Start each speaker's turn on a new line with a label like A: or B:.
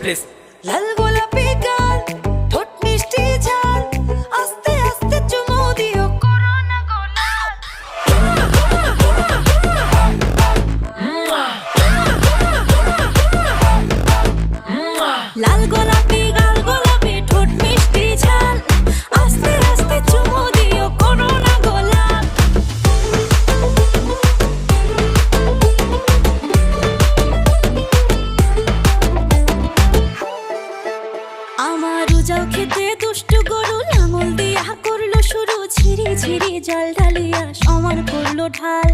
A: Please.
B: লাল গোলাপি গাল, ঠোঁট মিষ্টি ঝাল, আস্তে আস্তে চুমু দিও করোনা গোলাপ। লাল গোলাপি গাল গোলাপি ঠোঁট মিষ্টি ঝাল, আস্তে আস্তে চুমু দিও করোনা গোলাপ। আমার উজাও খেতে দুষ্টু গরু লাঙল দিয়া করলো শুরু, ঝিরি ঝিরি জল ঢালিয়া সমান করলো ঢাল।